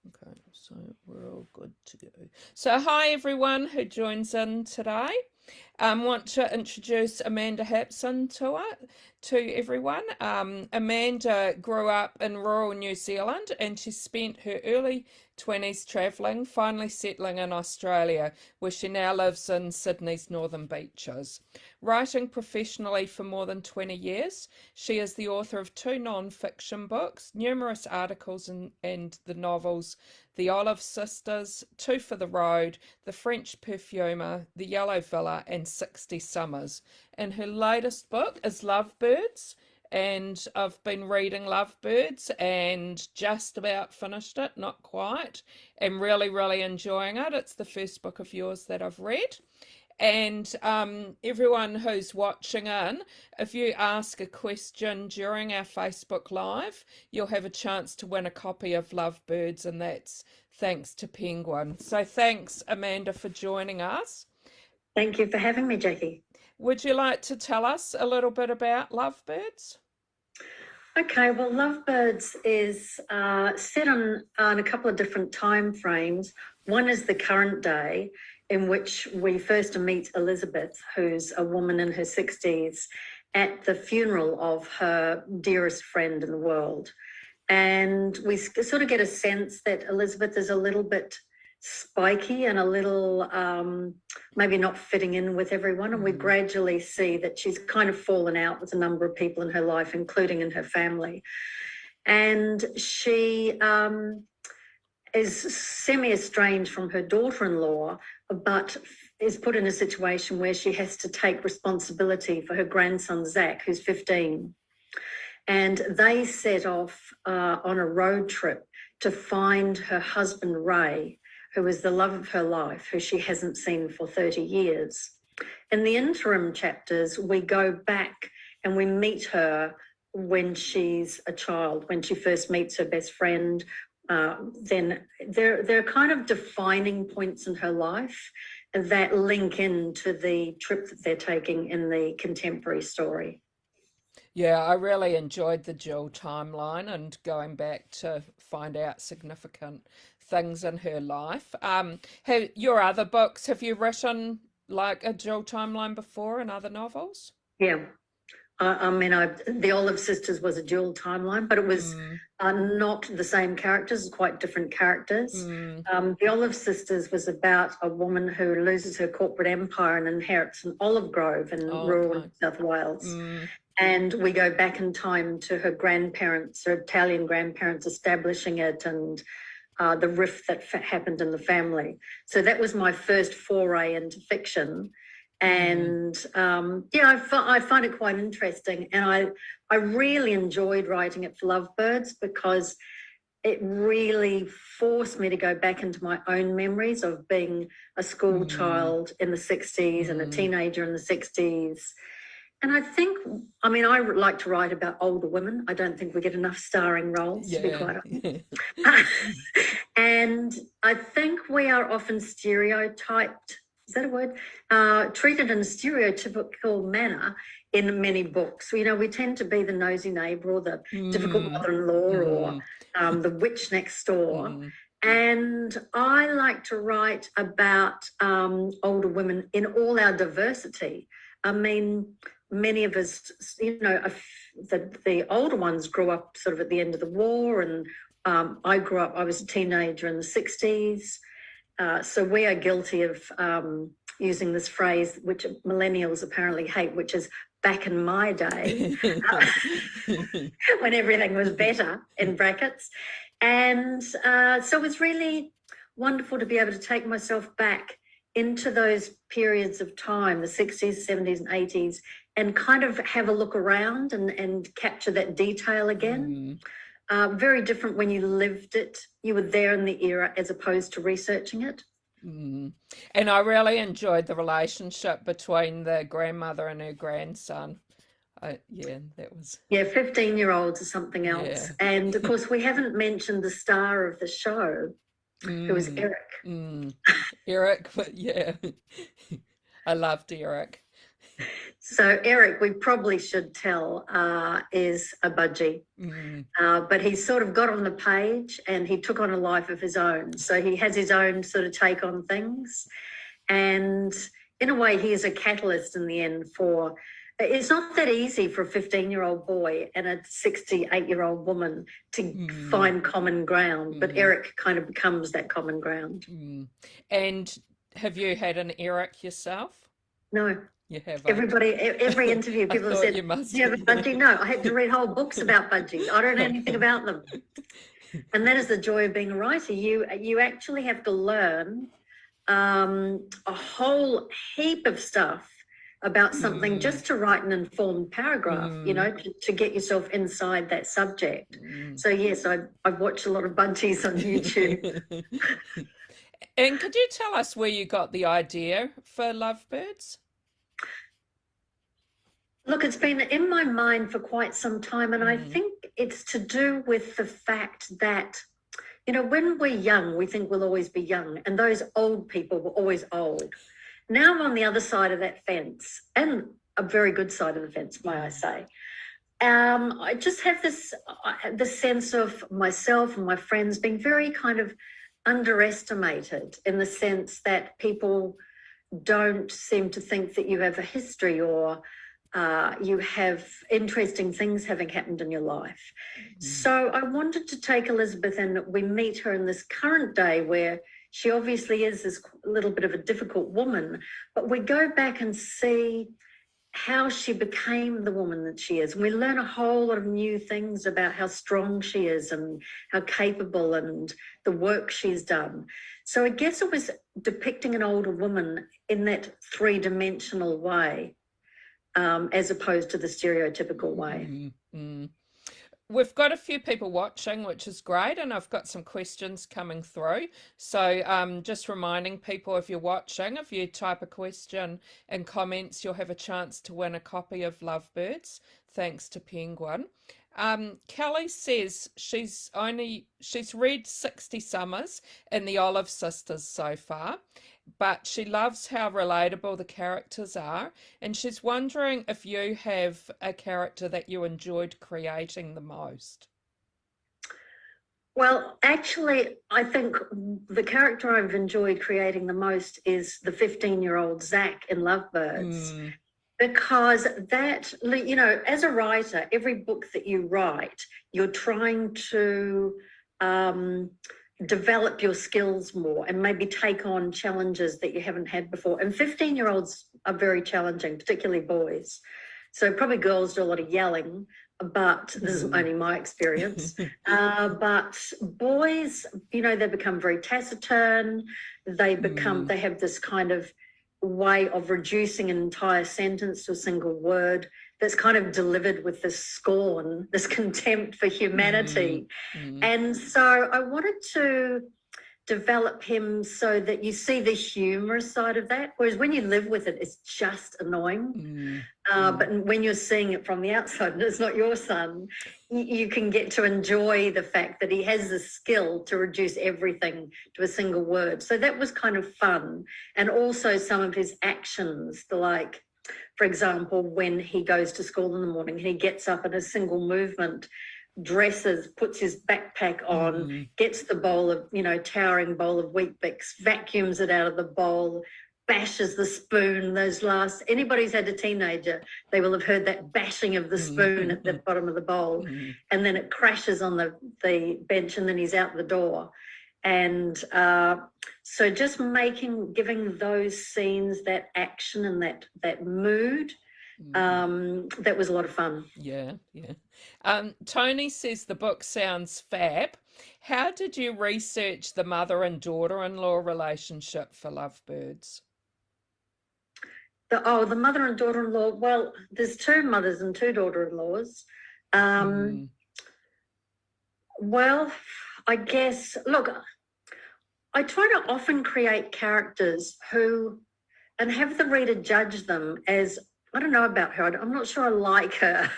Okay, so we're all good to go. So hi everyone who joins in today. Want to introduce Amanda Hampson to everyone. Amanda grew up in rural New Zealand and she spent her early 20s travelling, finally settling in Australia, where she now lives in Sydney's northern beaches. Writing professionally for more than 20 years, she is the author of two non-fiction books, numerous articles and the novels The Olive Sisters, Two for the Road, The French Perfumer, The Yellow Villa, and 60 Summers. And her latest book is Lovebirds, and I've been reading Lovebirds and just about finished it, not quite, and really, really enjoying it. It's the first book of yours that I've read. And everyone who's watching in, if you ask a question during our Facebook Live, you'll have a chance to win a copy of Lovebirds, and that's thanks to Penguin. So thanks, Amanda, for joining us. Thank you for having me, Jackie. Would you like to tell us a little bit about Lovebirds? Okay, well, Lovebirds is set on a couple of different time frames. One is the current day, in which we first meet Elizabeth, who's a woman in her 60s, at the funeral of her dearest friend in the world. And we sort of get a sense that Elizabeth is a little bit spiky and a little maybe not fitting in with everyone. And we gradually see that she's kind of fallen out with a number of people in her life, including in her family. And she is semi-estranged from her daughter-in-law, but is put in a situation where she has to take responsibility for her grandson, Zach, who's 15. And they set off on a road trip to find her husband, Ray, who is the love of her life, who she hasn't seen for 30 years. In the interim chapters, we go back and we meet her when she's a child, when she first meets her best friend. Then there are kind of defining points in her life that link into the trip that they're taking in the contemporary story. Yeah, I really enjoyed the dual timeline and going back to find out significant things in her life. Have your other books, have you written like a dual timeline before in other novels? Yeah. I mean, the Olive Sisters was a dual timeline, but it was not the same characters, quite different characters. The Olive Sisters was about a woman who loses her corporate empire and inherits an olive grove in rural South Wales. And we go back in time to her grandparents, her Italian grandparents establishing it, and the rift that happened in the family. So that was my first foray into fiction. And I find it quite interesting. And I really enjoyed writing it for Lovebirds because it really forced me to go back into my own memories of being a school child in the 60s and a teenager in the 60s. And I mean, I like to write about older women. I don't think we get enough starring roles, to be quite honest. And I think we are often stereotyped, is that a word? Treated in a stereotypical manner in many books. You know, we tend to be the nosy neighbour or the difficult mother-in-law or the witch next door. And I like to write about older women in all our diversity. I mean, many of us, you know, the older ones grew up sort of at the end of the war, and I was a teenager in the 60s. So we are guilty of using this phrase, which millennials apparently hate, which is back in my day, when everything was better, in brackets. And so it's really wonderful to be able to take myself back into those periods of time, the 60s, 70s and 80s, and kind of have a look around and capture that detail again. Very different when you lived it. You were there in the era as opposed to researching it. And I really enjoyed the relationship between the grandmother and her grandson. That was... Yeah, 15-year-olds or something else. Yeah. And, of course, we haven't mentioned the star of the show, who was Eric. Eric, but yeah. I loved Eric. So Eric, we probably should tell, is a budgie. But he sort of got on the page and he took on a life of his own. So he has his own sort of take on things. And in a way, he is a catalyst in the end for, it's not that easy for a 15-year-old boy and a 68-year-old woman to find common ground, but Eric kind of becomes that common ground. And have you had an Eric yourself? No. You have. Everybody, every interview, people have said, you must. "Do you have a budgie?" No, I had to read whole books about budgies. I don't know anything about them. And that is the joy of being a writer. You actually have to learn a whole heap of stuff about something just to write an informed paragraph, you know, to get yourself inside that subject. So yes, I've watched a lot of budgies on YouTube. And could you tell us where you got the idea for Lovebirds? Look, it's been in my mind for quite some time, and I think it's to do with the fact that, you know, when we're young, we think we'll always be young, and those old people were always old. Now I'm on the other side of that fence, and a very good side of the fence, may I say. I just have this sense of myself and my friends being very kind of underestimated, in the sense that people don't seem to think that you have a history, or you have interesting things having happened in your life. So I wanted to take Elizabeth, and we meet her in this current day where she obviously is this little bit of a difficult woman, but we go back and see how she became the woman that she is. And we learn a whole lot of new things about how strong she is and how capable and the work she's done. So I guess it was depicting an older woman in that three-dimensional way, as opposed to the stereotypical way. We've got a few people watching, which is great, and I've got some questions coming through. So just reminding people, if you're watching, if you type a question in comments, you'll have a chance to win a copy of Lovebirds, thanks to Penguin. Kelly says she's read 60 Summers in the Olive Sisters so far, but she loves how relatable the characters are, and she's wondering if you have a character that you enjoyed creating the most. Well, actually, I think the character I've enjoyed creating the most is the 15-year-old Zach in Lovebirds. Because that, you know, as a writer, every book that you write, you're trying to develop your skills more and maybe take on challenges that you haven't had before. And 15-year-olds are very challenging, particularly boys. So probably girls do a lot of yelling, but this is only my experience. But boys, you know, they become very taciturn. They have this kind of way of reducing an entire sentence to a single word that's kind of delivered with this scorn, this contempt for humanity. And so I wanted to develop him so that you see the humorous side of that, whereas when you live with it, it's just annoying. But when you're seeing it from the outside and it's not your son, you can get to enjoy the fact that he has the skill to reduce everything to a single word. So that was kind of fun. And also some of his actions, like, for example, when he goes to school in the morning, he gets up in a single movement, dresses, puts his backpack on, gets the bowl of, you know, towering bowl of Wheat Bix, vacuums it out of the bowl, bashes the spoon. Anybody who's had a teenager, they will have heard that bashing of the spoon at the bottom of the bowl, and then it crashes on the bench, and then he's out the door. And so just giving those scenes that action and that mood, that was a lot of fun. Yeah. Tony says the book sounds fab. How did you research the mother and daughter-in-law relationship for Lovebirds? The mother and daughter-in-law, well, there's two mothers and two daughter-in-laws. Well, I guess, look, I try to often create characters and have the reader judge them as, I don't know about her, I'm not sure I like her.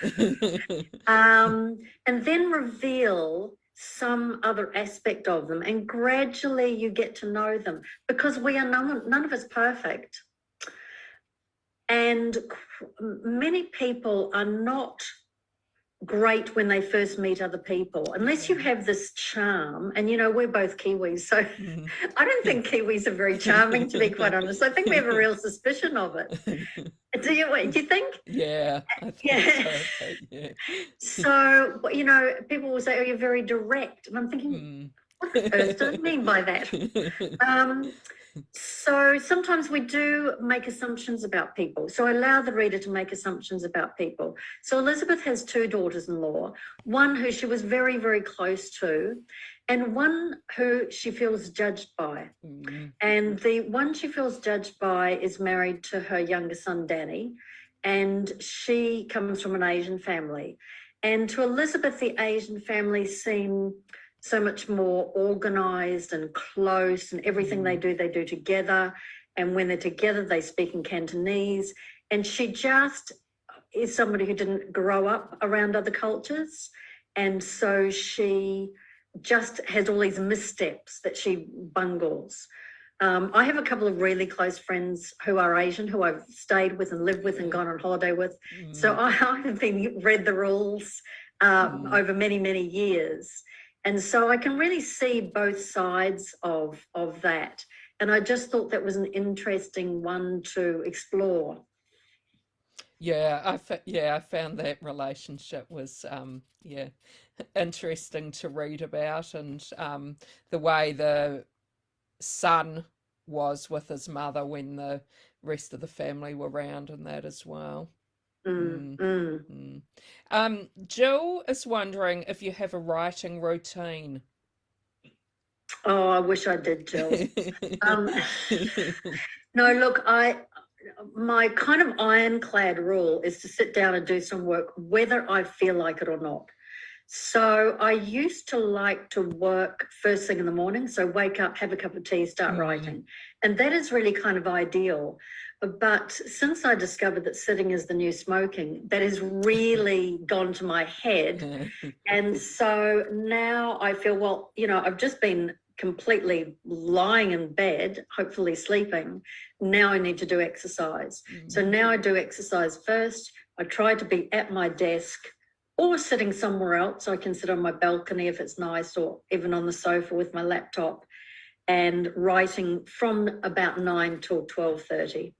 And then reveal some other aspect of them, and gradually you get to know them, because we are none of us perfect. And many people are not great when they first meet other people, unless you have this charm. And, you know, we're both Kiwis, so I don't think Kiwis are very charming, to be quite honest. I think we have a real suspicion of it. Do you think? Yeah, I think so, yeah. So, you know, people will say, oh, you're very direct. And I'm thinking, what on earth do I mean by that? So sometimes we do make assumptions about people. So I allow the reader to make assumptions about people. So Elizabeth has 2 daughters-in-law, one who she was very, very close to, and one who she feels judged by. And the one she feels judged by is married to her younger son, Danny, and she comes from an Asian family. And to Elizabeth, the Asian family seem so much more organised and close, and everything they do together. And when they're together, they speak in Cantonese. And she just is somebody who didn't grow up around other cultures. And so she just has all these missteps that she bungles. I have a couple of really close friends who are Asian, who I've stayed with and lived with and gone on holiday with. So I have read the rules over many, many years. And so I can really see both sides of that. And I just thought that was an interesting one to explore. Yeah, I found that relationship was interesting to read about, and the way the son was with his mother when the rest of the family were around, and that as well. Jill is wondering if you have a writing routine. Oh, I wish I did, Jill. No, look, my kind of ironclad rule is to sit down and do some work, whether I feel like it or not. So I used to like to work first thing in the morning. So wake up, have a cup of tea, start writing. And that is really kind of ideal. But since I discovered that sitting is the new smoking, that has really gone to my head. And so now I feel, well, you know, I've just been completely lying in bed, hopefully sleeping. Now I need to do exercise. So now I do exercise first. I try to be at my desk or sitting somewhere else. I can sit on my balcony if it's nice, or even on the sofa with my laptop, and writing from about 9 till 12:30.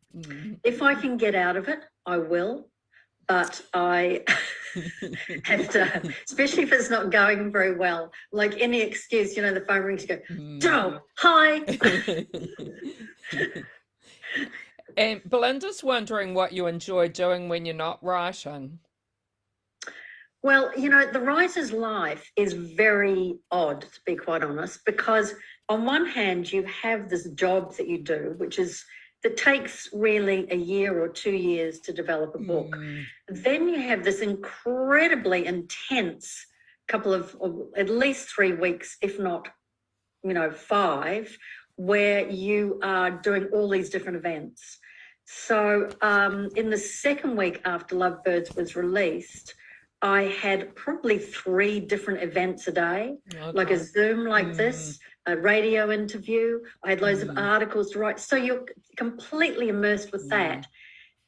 If I can get out of it, I will. But I have to, especially if it's not going very well, like any excuse, you know, the phone rings, you go, Joe, hi. And Belinda's wondering what you enjoy doing when you're not writing. Well, you know, the writer's life is very odd, to be quite honest, because on one hand, you have this job that you do, that takes really a year or 2 years to develop a book. Then you have this incredibly intense couple of, or at least 3 weeks, if not, you know, 5, where you are doing all these different events. So in the second week after Lovebirds was released, I had probably 3 different events a day, like a Zoom like this, a radio interview. I had loads of articles to write. So you're completely immersed with that.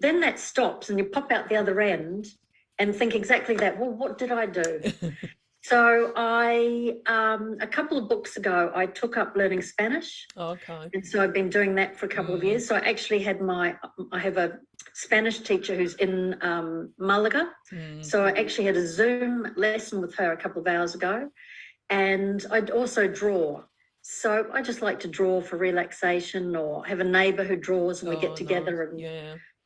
Then that stops and you pop out the other end and think exactly that. Well, what did I do? So a couple of books ago, I took up learning Spanish. Okay. And so I've been doing that for a couple of years. So I actually had I have a Spanish teacher who's in Malaga. So I actually had a Zoom lesson with her a couple of hours ago. And I'd also draw. So I just like to draw for relaxation, or have a neighbour who draws and we get together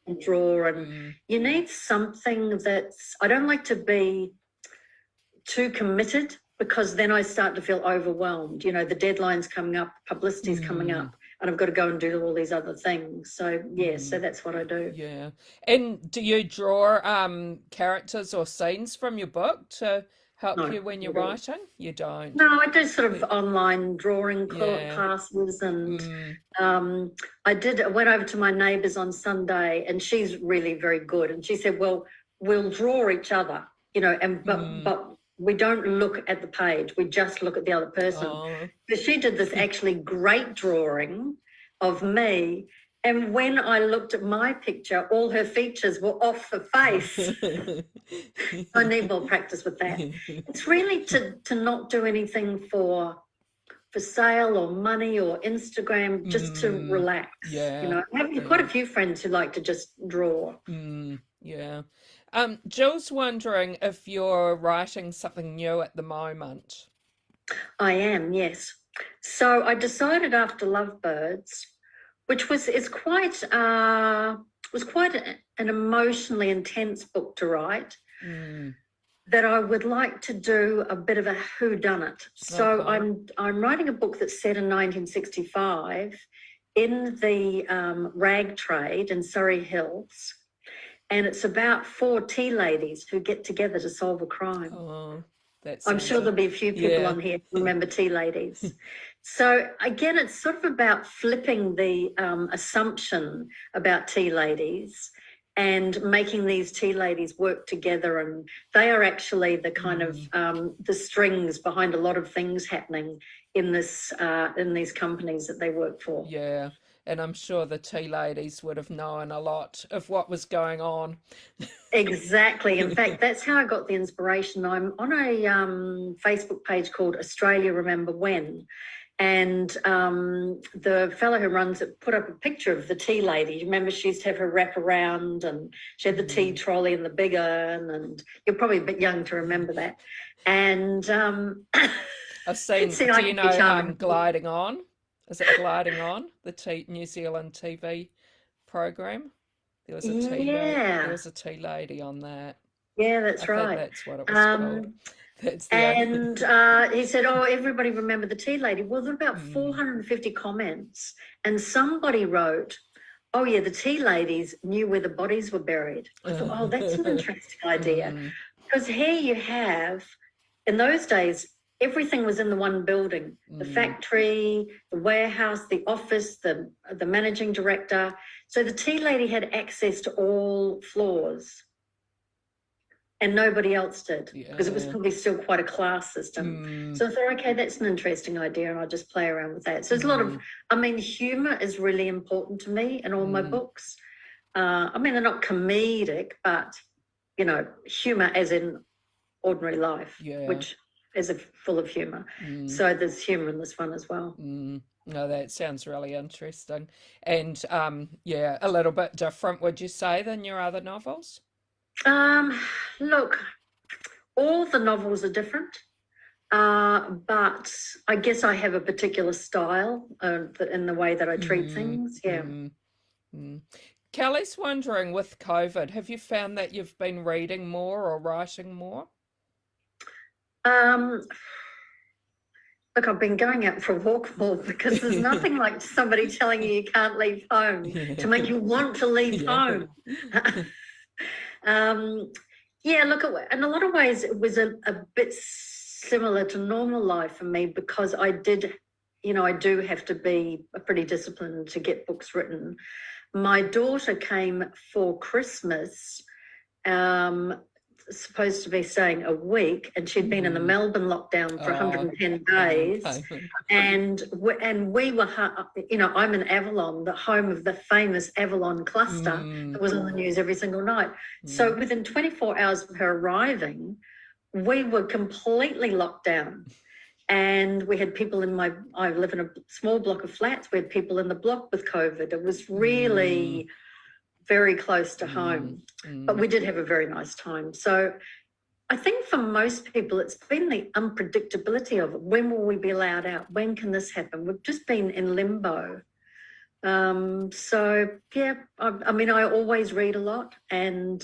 and draw. And you need something I don't like to be too committed, because then I start to feel overwhelmed. You know, the deadline's coming up, publicity's coming up, and I've got to go and do all these other things. So, so that's what I do. Yeah. And do you draw characters or scenes from your book to help you when you're writing? You don't? No, I do sort of online drawing classes, and I went over to my neighbour's on Sunday, and she's really very good. And she said, well, we'll draw each other, you know, but we don't look at the page. We just look at the other person. So she did this actually great drawing of me, And when I looked at my picture, all her features were off the face. I need more practice with that. It's really to not do anything for sale or money or Instagram, just to relax. Yeah. You know, I have quite a few friends who like to just draw. Yeah. Jill's wondering if you're writing something new at the moment. I am, yes. So I decided after Lovebirds, which was quite an emotionally intense book to write, that I would like to do a bit of a whodunit. So I'm writing a book that's set in 1965 in the rag trade in Surrey Hills, and it's about 4 tea ladies who get together to solve a crime. Oh, I'm sure there'll be a few people on here who remember tea ladies. So again, it's sort of about flipping the assumption about tea ladies and making these tea ladies work together, and they are actually the kind of the strings behind a lot of things happening in these companies that they work for. Yeah, and I'm sure the tea ladies would have known a lot of what was going on. Exactly. In fact, that's how I got the inspiration. I'm on a Facebook page called Australia Remember When, and the fellow who runs it put up a picture of the tea lady. You remember she used to have her wrap around, and she had the tea trolley and the big urn, and you're probably a bit young to remember that. And I've seen, do you know Gliding On? Is it Gliding On, the New Zealand TV program? There was a tea lady on that. Yeah, that's right. I think that's what it was called. He said, "Oh, everybody remember the tea lady." Well, there were about 450 comments, and somebody wrote, "Oh yeah, the tea ladies knew where the bodies were buried." I thought, "Oh, that's an interesting idea," because here you have, in those days, everything was in the one building: the factory, the warehouse, the office, the managing director. So the tea lady had access to all floors, and nobody else did, because it was probably still quite a class system. So I thought, okay, that's an interesting idea, and I'll just play around with that. So there's a lot of, humour is really important to me in all my books. They're not comedic, but, humour as in ordinary life, which is full of humour. So there's humour in this one as well. No, that sounds really interesting. And, a little bit different, would you say, than your other novels? Look, all the novels are different, but I guess I have a particular style in the way that I treat things. Yeah. Kelly's wondering, with COVID, have you found that you've been reading more or writing more? Look, I've been going out for a walk more, because there's nothing like somebody telling you can't leave home to make you want to leave home. Look, in a lot of ways, it was a bit similar to normal life for me, because I do have to be pretty disciplined to get books written. My daughter came for Christmas, supposed to be staying a week, and she'd been in the Melbourne lockdown for 110 days. And we were, I'm in Avalon, the home of the famous Avalon cluster that was on the news every single night. So within 24 hours of her arriving, we were completely locked down. And we had people I live in a small block of flats. We had people in the block with COVID. It was really very close to home, but we did have a very nice time. So I think for most people, it's been the unpredictability of it. When will we be allowed out? When can this happen? We've just been in limbo. I always read a lot, and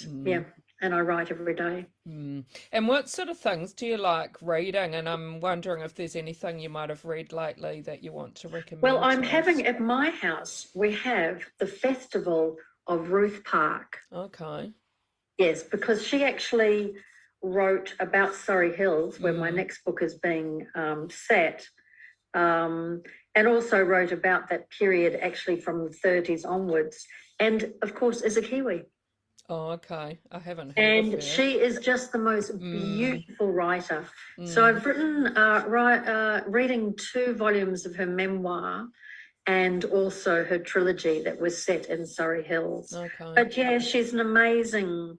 and I write every day. And what sort of things do you like reading? And I'm wondering if there's anything you might have read lately that you want to recommend. Well, I'm having, at my house, we have the Festival of Ruth Park. Okay. Yes, because she actually wrote about Surrey Hills, where my next book is being set, and also wrote about that period actually from the 30s onwards, and of course is a Kiwi. Oh, okay. I haven't heard and of her. She is just the most beautiful writer. So I've written, reading 2 volumes of her memoir, and also her trilogy that was set in Surrey Hills. Okay. But yeah, she's an amazing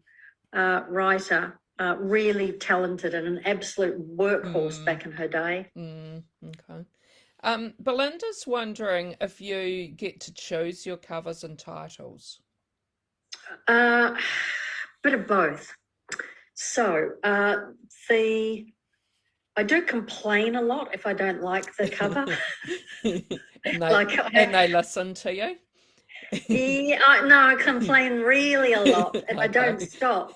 writer, really talented and an absolute workhorse back in her day. Okay. Belinda's wondering if you get to choose your covers and titles. Bit of both. So I do complain a lot if I don't like the cover. and they listen to you? Yeah, I complain really a lot and I don't stop.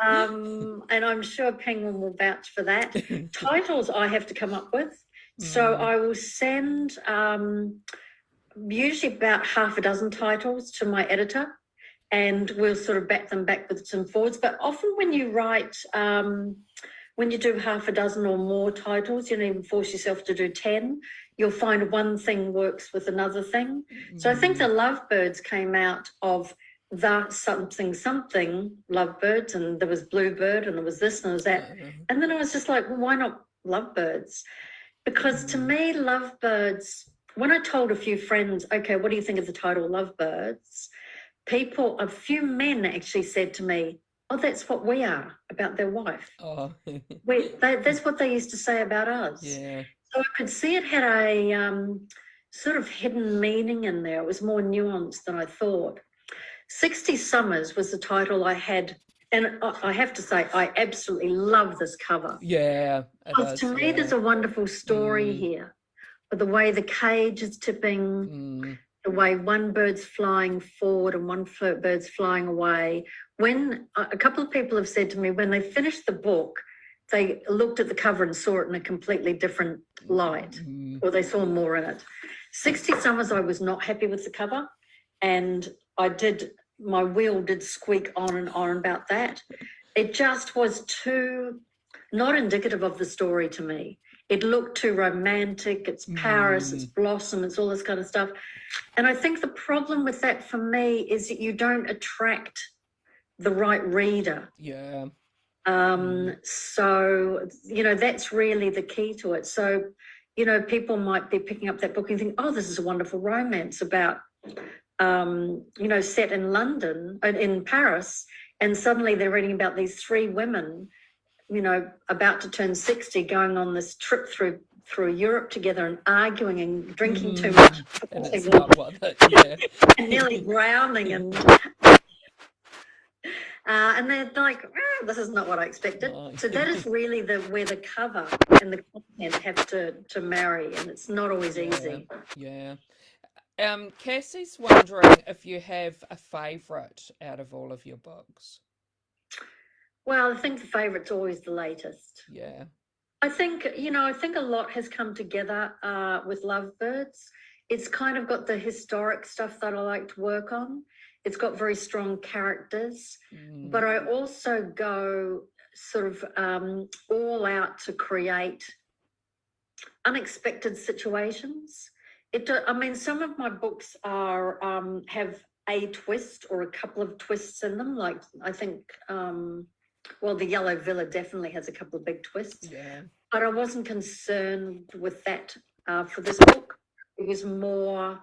And I'm sure Penguin will vouch for that. Titles I have to come up with. So I will send usually about half a dozen titles to my editor, and we'll sort of back them backwards and forwards. But often when you write, when you do half a dozen or more titles, you don't even force yourself to do 10. You'll find one thing works with another thing. So I think the Lovebirds came out of the something Lovebirds, and there was Bluebird, and there was this and there was that. And then I was just like, well, why not Lovebirds? Because to me, Lovebirds, when I told a few friends, okay, what do you think of the title Lovebirds? A few men actually said to me, oh, that's what we are about their wife. Oh. That's what they used to say about us. Yeah. So I could see it had a sort of hidden meaning in there. It was more nuanced than I thought. 60 Summers was the title I had. And I have to say, I absolutely love this cover. Yeah. Because to me, there's a wonderful story here. But the way the cage is tipping, the way one bird's flying forward and one bird's flying away. When a couple of people have said to me, when they finished the book, they looked at the cover and saw it in a completely different light, or they saw more in it. 60 Summers, I was not happy with the cover, and my wheel did squeak on and on about that. It just was too not indicative of the story to me. It looked too romantic. It's Paris, it's Blossom, it's all this kind of stuff. And I think the problem with that for me is that you don't attract the right reader. Yeah. So, that's really the key to it. So, people might be picking up that book and think, oh, this is a wonderful romance about, set in London, in Paris, and suddenly they're reading about these three women, about to turn 60, going on this trip through Europe together and arguing and drinking too much. And it's not and nearly drowning and they're like, this is not what I expected. So that is really where the cover and the content have to marry, and it's not always easy. Yeah. Cassie's wondering if you have a favourite out of all of your books. Well, I think the favourite's always the latest. Yeah. I think a lot has come together with Lovebirds. It's kind of got the historic stuff that I like to work on. It's got very strong characters, but I also go sort of all out to create unexpected situations. Some of my books have a twist or a couple of twists in them. Like I think, the Yellow Villa definitely has a couple of big twists. Yeah. But I wasn't concerned with that for this book. It was more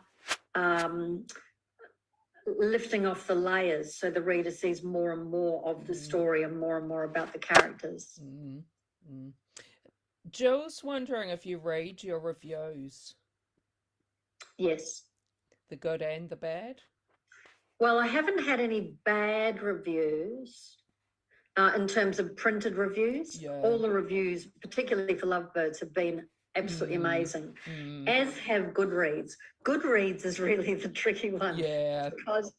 lifting off the layers so the reader sees more and more of the story and more about the characters. Jill's wondering if you read your reviews. Yes. The good and the bad? Well, I haven't had any bad reviews in terms of printed reviews. Yeah. All the reviews, particularly for Lovebirds, have been absolutely amazing, as have Goodreads. Goodreads is really the tricky one. Yeah. Because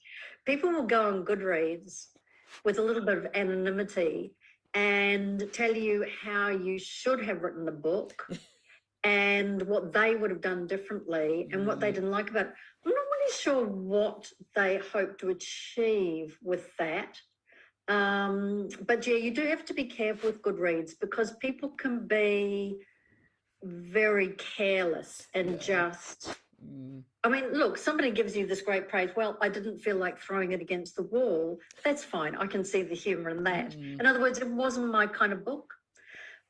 people will go on Goodreads with a little bit of anonymity and tell you how you should have written the book and what they would have done differently and what they didn't like about it. I'm not really sure what they hope to achieve with that. But yeah, you do have to be careful with Goodreads because people can be very careless and just look, somebody gives you this great praise. Well, I didn't feel like throwing it against the wall. That's fine. I can see the humor in that. In other words, it wasn't my kind of book.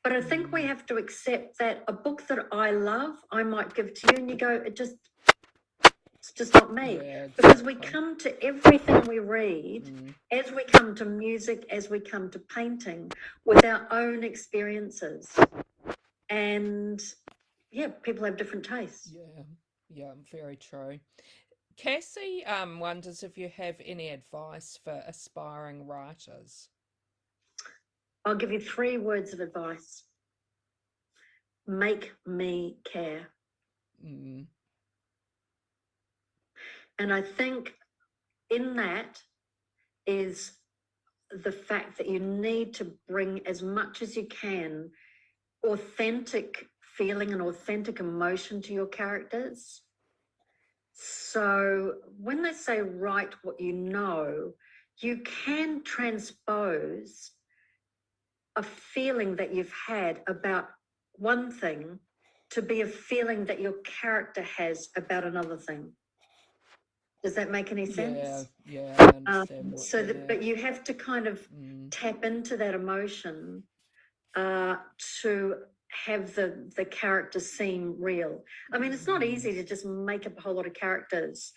But I think we have to accept that a book that I love, I might give to you and you go, It's just not me. Yeah, because we exactly. come to everything we read, as we come to music, as we come to painting, with our own experiences. And yeah, people have different tastes. Yeah, very true. Cassie wonders if you have any advice for aspiring writers. I'll give you 3 words of advice. Make me care. Mm, And I think in that is the fact that you need to bring as much as you can authentic feeling and authentic emotion to your characters. So when they say write what you can transpose a feeling that you've had about one thing to be a feeling that your character has about another thing. Does that make any sense? Yeah, I understand what you mean. But you have to kind of tap into that emotion to have the characters seem real. I mean, it's not easy to just make up a whole lot of characters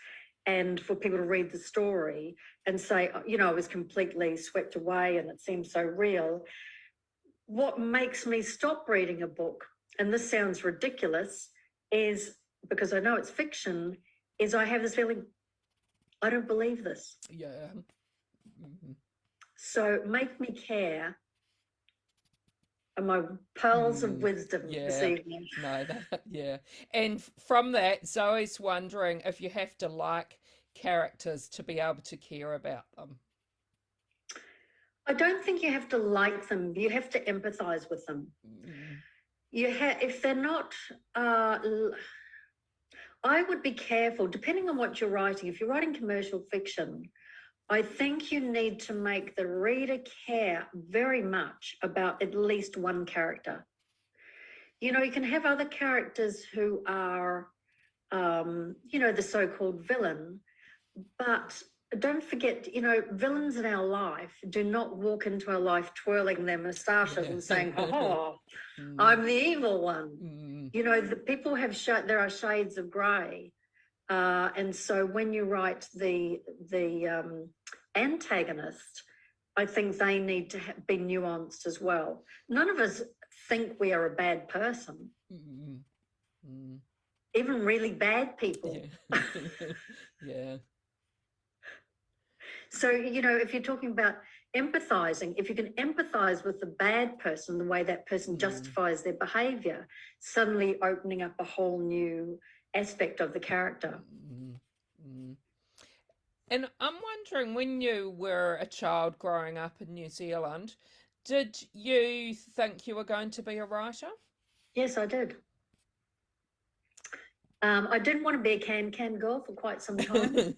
and for people to read the story and say, I was completely swept away and it seems so real. What makes me stop reading a book, and this sounds ridiculous, is because I know it's fiction, is I have this feeling, I don't believe this. Yeah. So make me care. And my pearls of wisdom this evening. No, yeah. And from that, Zoe's wondering if you have to like characters to be able to care about them. I don't think you have to like them. You have to empathize with them. If they're not, I would be careful, depending on what you're writing. If you're writing commercial fiction, I think you need to make the reader care very much about at least one character. You can have other characters who are, the so-called villain, but don't forget, villains in our life do not walk into our life twirling their moustaches and saying, "Oh, I'm the evil one." The people have there are shades of grey, and so when you write the antagonist, I think they need to be nuanced as well. None of us think we are a bad person. Even really bad people. Yeah. So, if you're talking about empathizing, if you can empathize with the bad person, the way that person justifies their behavior, suddenly opening up a whole new aspect of the character. And I'm wondering, when you were a child growing up in New Zealand, did you think you were going to be a writer? Yes, I did. I didn't want to be a can girl for quite some time,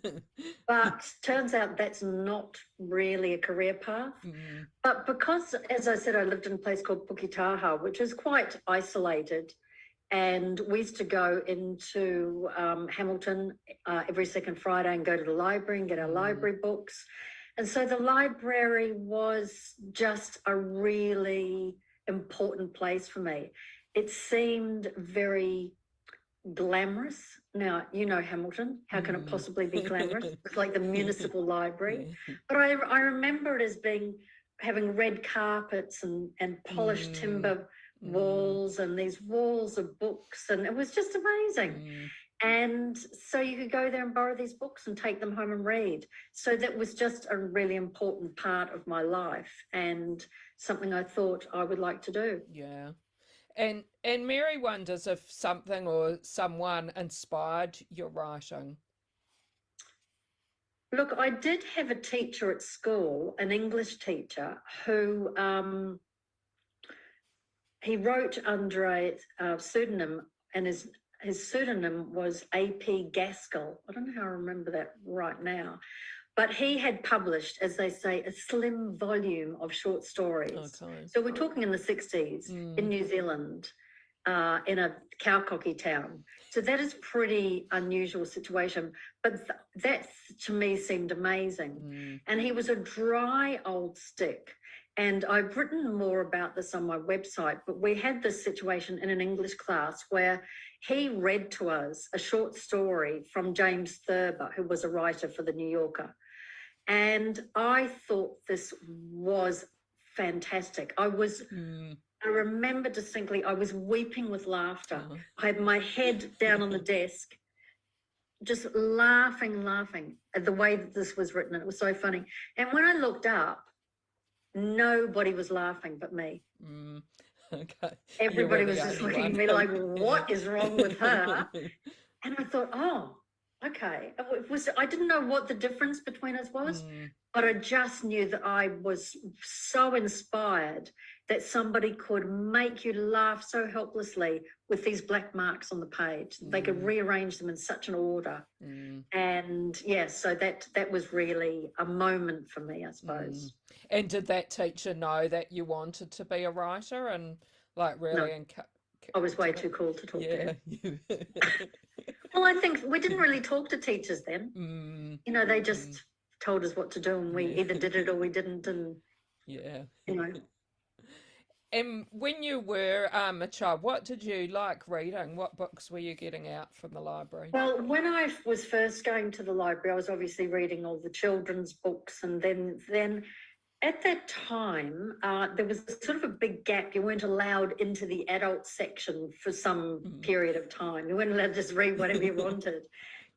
but turns out that's not really a career path. But because, as I said, I lived in a place called Puketaha, which is quite isolated, and we used to go into Hamilton every second Friday and go to the library and get our library books. And so the library was just a really important place for me. It seemed very glamorous. Now, Hamilton. How can it possibly be glamorous? It's like the municipal library. But I remember it as having red carpets and polished timber walls and these walls of books, and it was just amazing. And so you could go there and borrow these books and take them home and read. So that was just a really important part of my life and something I thought I would like to do. Yeah. And Mary wonders if something or someone inspired your writing. Look, I did have a teacher at school, an English teacher, who he wrote under a pseudonym, and his pseudonym was A.P. Gaskell. I don't know how I remember that right now. But he had published, as they say, a slim volume of short stories. Okay. So we're talking in the 60s in New Zealand, in a cowcocky town. So that is pretty unusual situation. But that to me seemed amazing. And he was a dry old stick. And I've written more about this on my website, but we had this situation in an English class where he read to us a short story from James Thurber, who was a writer for the New Yorker. And I thought this was fantastic. I remember distinctly, I was weeping with laughter. I had my head down on the desk, just laughing at the way that this was written. It was so funny. And when I looked up, nobody was laughing but me. Okay. Everybody was just looking at me like, what is wrong with her? And I thought, oh, okay. I didn't know what the difference between us was, but I just knew that I was so inspired that somebody could make you laugh so helplessly with these black marks on the page. They could rearrange them in such an order. And yeah, so that was really a moment for me, I suppose. And did that teacher know that you wanted to be a writer and like really? No, I was way too cool to talk to him. Yeah. Well, I think we didn't really talk to teachers then. You know, they just told us what to do, and we either did it or we didn't. And yeah, you know. And when you were a child, what did you like reading? What books were you getting out from the library? Well, when I was first going to the library, I was obviously reading all the children's books, and then at that time, there was sort of a big gap. You weren't allowed into the adult section for some period of time. You weren't allowed to just read whatever you wanted.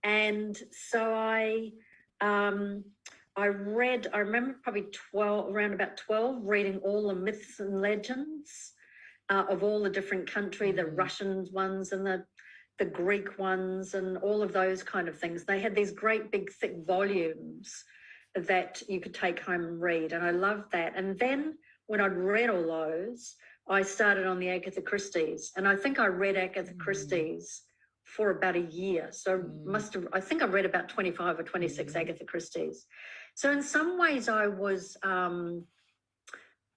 And so I read, I remember probably around about 12, reading all the myths and legends of all the different country, the Russian ones and the Greek ones and all of those kind of things. They had these great big thick volumes that you could take home and read, and I loved that. And then when I'd read all those, I started on the Agatha Christie's, and I think I read Agatha Christie's for about a year. So I think I read about 25 or 26 Agatha Christie's. So in some ways I was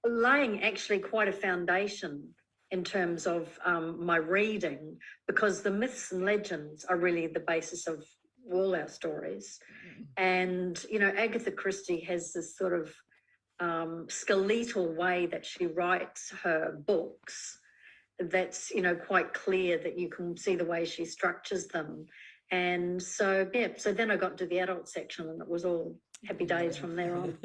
laying actually quite a foundation in terms of my reading, because the myths and legends are really the basis of all our stories. And, you know, Agatha Christie has this sort of skeletal way that she writes her books that's, you know, quite clear, that you can see the way she structures them. And so, yeah, so then I got to the adult section and it was all happy days from there on.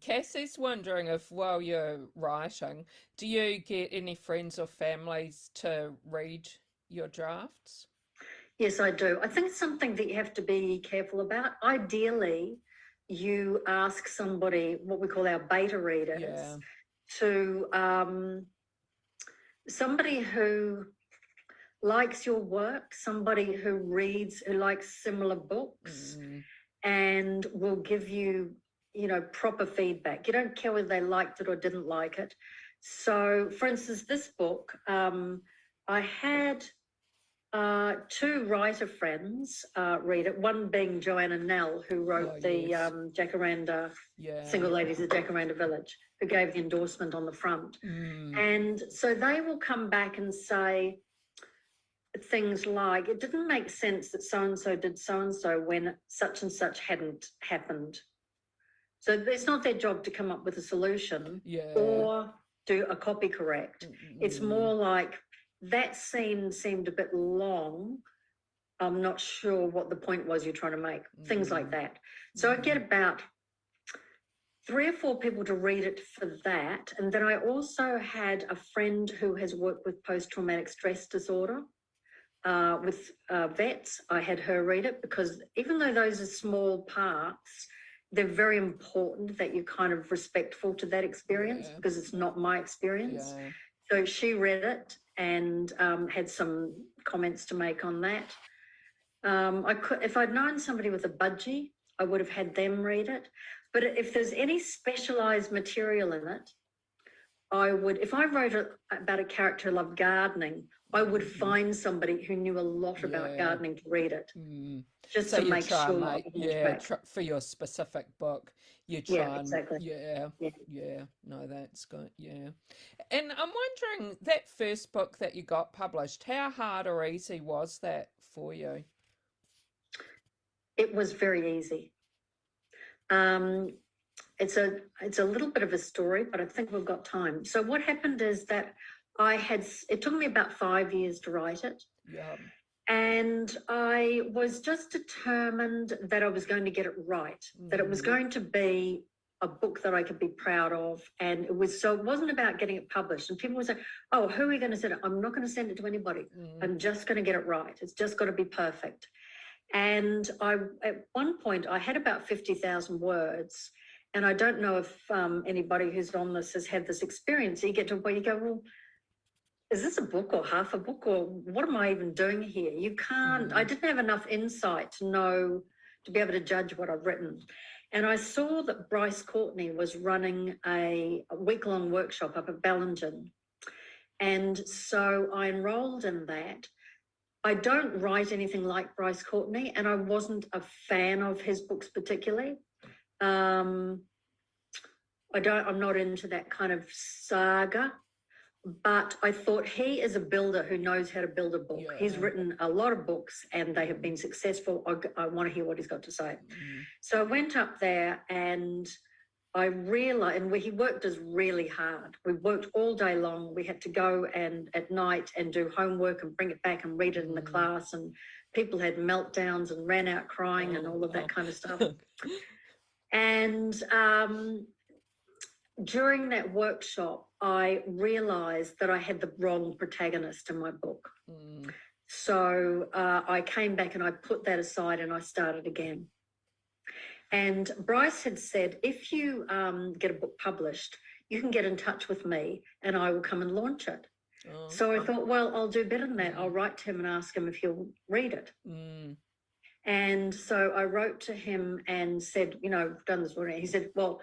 Cassie's wondering if while you're writing, do you get any friends or families to read your drafts? Yes, I do. I think it's something that you have to be careful about. Ideally, you ask somebody, what we call our beta readers, to somebody who likes your work, somebody who likes similar books, and will give you, you know, proper feedback. You don't care whether they liked it or didn't like it. So, for instance, this book, I had two writer friends read it, one being Joanna Nell, who wrote the Jacaranda, Single Ladies of Jacaranda Village, who gave the endorsement on the front. And so they will come back and say things like, it didn't make sense that so-and-so did so-and-so when such and such hadn't happened. So it's not their job to come up with a solution or do a copy correct. It's more like, that scene seemed a bit long. I'm not sure what the point was you're trying to make. Things like that. So I get about 3 or 4 people to read it for that. And then I also had a friend who has worked with post-traumatic stress disorder with vets. I had her read it, because even though those are small parts, they're very important that you're kind of respectful to that experience, because it's not my experience. So she read it and had some comments to make on that. If I'd known somebody with a budgie, I would have had them read it. But if there's any specialised material in it, if I wrote about a character who loved gardening, I would find somebody who knew a lot about gardening to read it, just so to make sure. For your specific book, you try exactly. No, that's good. And I'm wondering, that first book that you got published, how hard or easy was that for you? It was very easy. It's a little bit of a story, but I think we've got time. So what happened is that it took me about 5 years to write it. Yeah. And I was just determined that I was going to get it right, that it was going to be a book that I could be proud of. And it wasn't about getting it published. And people would say, oh, who are you going to send it? I'm not going to send it to anybody. I'm just going to get it right. It's just got to be perfect. And at one point, I had about 50,000 words. And I don't know if anybody who's on this has had this experience. You get to where you go, well, is this a book or half a book, or what am I even doing here? You can't, I didn't have enough insight to be able to judge what I've written. And I saw that Bryce Courtney was running a week-long workshop up at Ballingen. And so I enrolled in that. I don't write anything like Bryce Courtney, and I wasn't a fan of his books particularly. I'm not into that kind of saga. But I thought he is a builder who knows how to build a book. Yeah. He's written a lot of books and they have been successful. I want to hear what he's got to say. So I went up there and I realized, and he worked us really hard. We worked all day long. We had to go and at night and do homework and bring it back and read it in the class. And people had meltdowns and ran out crying and all of that kind of stuff. And during that workshop, I realized that I had the wrong protagonist in my book. So I came back and I put that aside and I started again. And Bryce had said, if you get a book published, you can get in touch with me and I will come and launch it. So I thought, well, I'll do better than that. I'll write to him and ask him if he'll read it. And so I wrote to him and said, I've done this already. He said, well,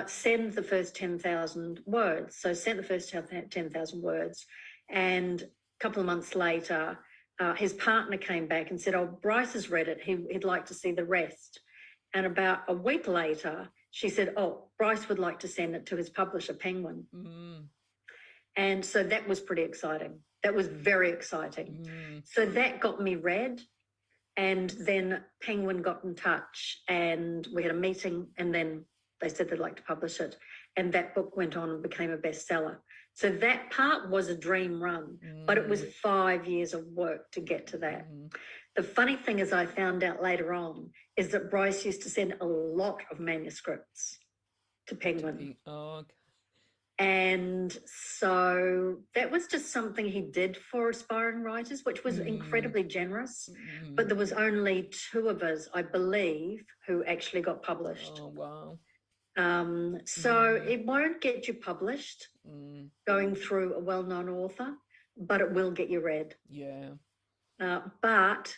send the first 10,000 words. So sent the first 10,000 words. And a couple of months later, his partner came back and said, oh, Bryce has read it. He'd like to see the rest. And about a week later, she said, oh, Bryce would like to send it to his publisher, Penguin. And so that was pretty exciting. That was very exciting. So that got me read. And then Penguin got in touch and we had a meeting and then they said they'd like to publish it. And that book went on and became a bestseller. So that part was a dream run, but it was 5 years of work to get to that. The funny thing is I found out later on is that Bryce used to send a lot of manuscripts to Penguin. And so that was just something he did for aspiring writers, which was incredibly generous. But there was only 2 of us, I believe, who actually got published. Oh, wow. So it won't get you published going through a well-known author, but it will get you read. Yeah. But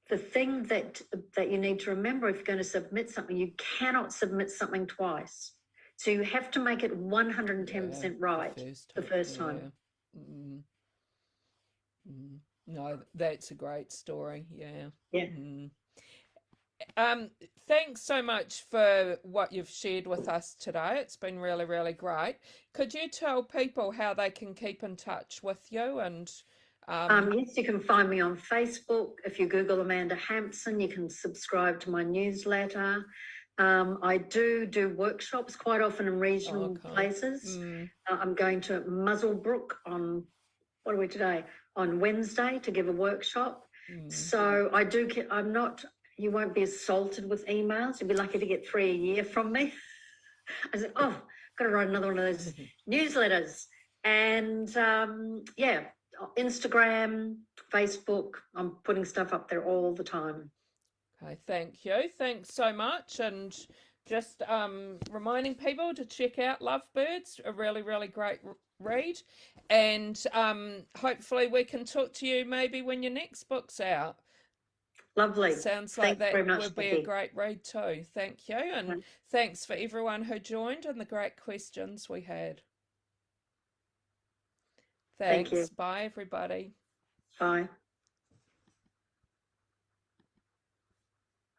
the thing that you need to remember if you're going to submit something, you cannot submit something twice. So you have to make it 110% right the first time. No, that's a great story. Yeah. Yeah. Thanks so much for what you've shared with us today. It's been really, really great. Could you tell people how they can keep in touch with you? And yes, you can find me on Facebook. If you Google Amanda Hampson, you can subscribe to my newsletter. I do workshops quite often in regional places. I'm going to Muzzlebrook on, what are we today? On Wednesday to give a workshop. So you won't be assaulted with emails. You'll be lucky to get 3 a year from me. I said, oh, I've got to write another one of those newsletters. And Instagram, Facebook, I'm putting stuff up there all the time. Okay, thank you. Thanks so much. And just reminding people to check out Lovebirds, a really, really great read. And hopefully we can talk to you maybe when your next book's out. Lovely. Sounds like that would be a great read too. Thank you. And thanks for everyone who joined and the great questions we had. Thanks. Thank you. Bye, everybody. Bye.